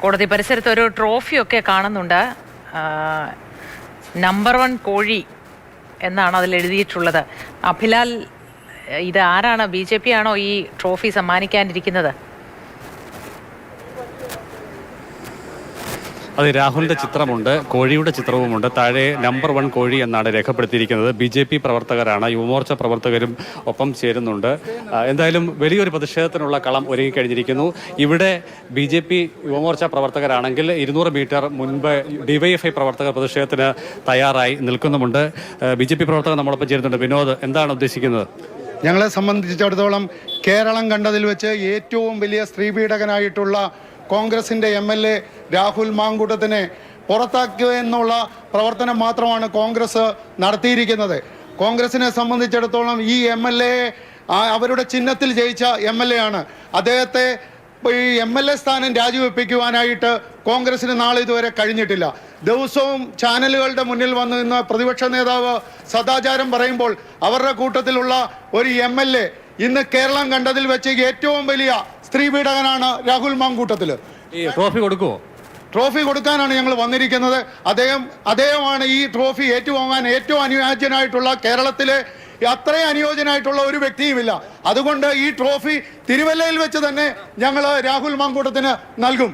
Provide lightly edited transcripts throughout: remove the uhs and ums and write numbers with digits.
കോടതി പരിസരത്ത് ഒരു ട്രോഫിയൊക്കെ കാണുന്നുണ്ട്. നമ്പർ 1 കോഴി എന്നാണ് അതിൽ എഴുതിയിട്ടുള്ളത്. അഭിലാൽ, ഇത് ആരാണ്? BJP ആണോ ഈ ട്രോഫി സമ്മാനിക്കാനിരിക്കുന്നത്? അത് രാഹുലിന്റെ ചിത്രമുണ്ട്, കോഴിയുടെ ചിത്രവുമുണ്ട്. താഴെ നമ്പർ 1 കോഴി എന്നാണ് രേഖപ്പെടുത്തിയിരിക്കുന്നത്. BJP പ്രവർത്തകരാണ്, യുവമോർച്ച പ്രവർത്തകരും ഒപ്പം ചേരുന്നുണ്ട്. എന്തായാലും വലിയൊരു പ്രതിഷേധത്തിനുള്ള കളം ഒരുങ്ങിക്കഴിഞ്ഞിരിക്കുന്നു. ഇവിടെ BJP യുവമോർച്ച പ്രവർത്തകരാണെങ്കിൽ 200 മീറ്റർ മുൻപ് DYFI പ്രവർത്തകർ പ്രതിഷേധത്തിന് തയ്യാറായി നിൽക്കുന്നുമുണ്ട്. BJP പ്രവർത്തകർ നമ്മളൊപ്പം ചേരുന്നുണ്ട്. വിനോദ്, എന്താണ് ഉദ്ദേശിക്കുന്നത്? ഞങ്ങളെ സംബന്ധിച്ചിടത്തോളം കേരളം കണ്ടതിൽ വെച്ച് ഏറ്റവും വലിയ സ്ത്രീപീഡകനായിട്ടുള്ള കോൺഗ്രസിൻ്റെ MLA രാഹുൽ മാങ്കൂട്ടത്തിനെ പുറത്താക്കുക എന്നുള്ള പ്രവർത്തനം മാത്രമാണ് കോൺഗ്രസ് നടത്തിയിരിക്കുന്നത്. കോൺഗ്രസിനെ സംബന്ധിച്ചിടത്തോളം ഈ MLA അവരുടെ ചിഹ്നത്തിൽ ജയിച്ച MLA ആണ്. അദ്ദേഹത്തെ ഈ MLA സ്ഥാനം രാജിവെപ്പിക്കുവാനായിട്ട് കോൺഗ്രസിന് നാളെ ഇതുവരെ കഴിഞ്ഞിട്ടില്ല. ദിവസവും ചാനലുകളുടെ മുന്നിൽ വന്ന് നിന്ന് പ്രതിപക്ഷ നേതാവ് സദാചാരം പറയുമ്പോൾ അവരുടെ കൂട്ടത്തിലുള്ള ഒരു MLA ഇന്ന് കേരളം കണ്ടതിൽ വെച്ച് ഏറ്റവും വലിയ സ്ത്രീപീഡകനാണ് രാഹുൽ മാങ്കൂട്ടത്തിൽ. ഈ ട്രോഫി കൊടുക്കുമോ? ട്രോഫി കൊടുക്കാനാണ് ഞങ്ങൾ വന്നിരിക്കുന്നത്. അദ്ദേഹമാണ് ഈ ട്രോഫി ഏറ്റുവാങ്ങാൻ ഏറ്റവും അനുയോജ്യനായിട്ടുള്ള, കേരളത്തിലെ അത്രയും അനുയോജ്യനായിട്ടുള്ള ഒരു വ്യക്തിയുമില്ല. അതുകൊണ്ട് ഈ ട്രോഫി തിരുവല്ലയിൽ വെച്ച് തന്നെ ഞങ്ങൾ രാഹുൽ മാങ്കൂട്ടത്തിന് നൽകും.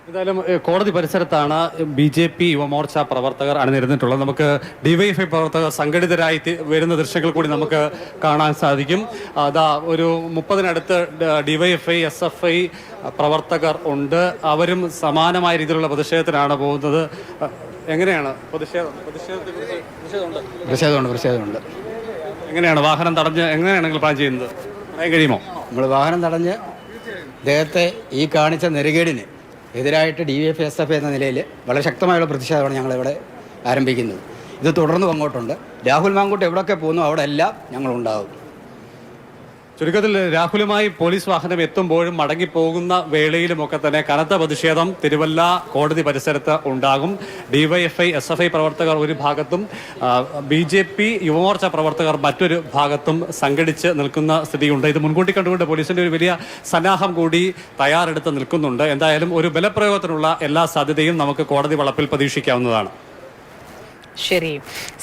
എന്തായാലും കോടതി പരിസരത്താണ് BJP യുവമോർച്ച പ്രവർത്തകർ അണിനിരന്നിട്ടുള്ളത്. നമുക്ക് DYFI പ്രവർത്തകർ സംഘടിതരായി വരുന്ന ദൃശ്യങ്ങൾ കൂടി നമുക്ക് കാണാൻ സാധിക്കും. അതാ ഒരു 30-നടുത്ത് DYFI SFI പ്രവർത്തകർ ഉണ്ട്. അവരും സമാനമായ രീതിയിലുള്ള പ്രതിഷേധത്തിനാണ് പോകുന്നത്. എങ്ങനെയാണ് പ്രതിഷേധമുണ്ട്. എങ്ങനെയാണ് വാഹനം തടഞ്ഞ് എങ്ങനെയാണെങ്കിൽ പ്ലാൻ ചെയ്യുന്നത്? പറയാൻ കഴിയുമോ? നമ്മൾ വാഹനം തടഞ്ഞ് അദ്ദേഹത്തെ ഈ കാണിച്ച നെറുകേടിന് എതിരായിട്ട് DYFI SFI എന്ന നിലയിൽ വളരെ ശക്തമായുള്ള പ്രതിഷേധമാണ് ഞങ്ങളിവിടെ ആരംഭിക്കുന്നത്. ഇത് തുടർന്നും അങ്ങോട്ടുണ്ട്. രാഹുൽ മാങ്കൂട്ട് എവിടെയൊക്കെ പോകുന്നു അവിടെ എല്ലാം ഞങ്ങളുണ്ടാകും. ചുരുക്കത്തിൽ രാഹുലുമായി പോലീസ് വാഹനം എത്തുമ്പോഴും മടങ്ങിപ്പോകുന്ന വേളയിലുമൊക്കെ തന്നെ കനത്ത പ്രതിഷേധം തിരുവല്ല കോടതി ഉണ്ടാകും. DYFI SFI പ്രവർത്തകർ ഒരു ഭാഗത്തും BJP യുവമോർച്ച പ്രവർത്തകർ മറ്റൊരു ഭാഗത്തും സംഘടിച്ച് നിൽക്കുന്ന സ്ഥിതിയുണ്ട്. ഇത് മുൻകൂട്ടി കണ്ടുകൊണ്ട് പോലീസിന്റെ ഒരു വലിയ സന്നാഹം കൂടി തയ്യാറെടുത്ത് നിൽക്കുന്നുണ്ട്. എന്തായാലും ഒരു ബലപ്രയോഗത്തിനുള്ള എല്ലാ സാധ്യതയും നമുക്ക് കോടതി വളപ്പിൽ പ്രതീക്ഷിക്കാവുന്നതാണ്. ശരി.